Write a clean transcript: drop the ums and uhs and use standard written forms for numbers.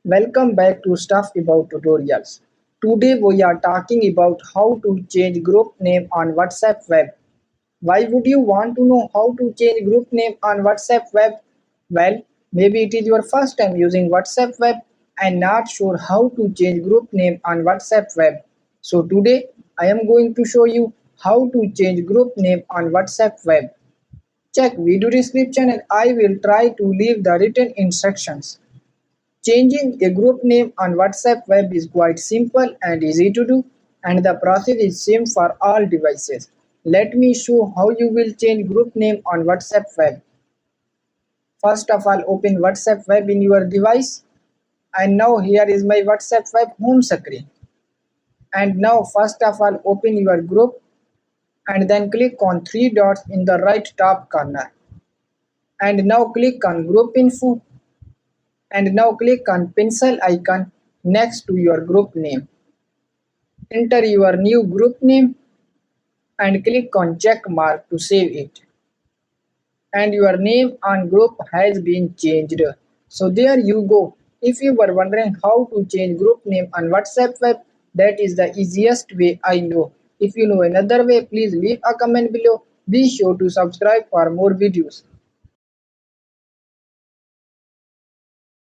Welcome back to Stuff About Tutorials. Today we are talking about how to change group name on WhatsApp web. Why would you want to know how to change group name on WhatsApp web? Well, maybe it is your first time using WhatsApp web and not sure how to change group name on WhatsApp web. So today I am going to show you how to change group name on WhatsApp web. Check video description and I will try to leave the written instructions. Changing a group name on WhatsApp web is quite simple and easy to do, and the process is same for all devices. Let me show how you will change group name on WhatsApp web. First of all, open WhatsApp web in your device, and now here is my WhatsApp web home screen. And now first of all, open your group and then click on three dots in the right top corner. And now click on group info and now click on pencil icon next to your group name. Enter your new group name and click on check mark to save it. And your name on group has been changed. So there you go. If you were wondering how to change group name on WhatsApp web, that is the easiest way I know. If you know another way, please leave a comment below. Be sure to subscribe for more videos.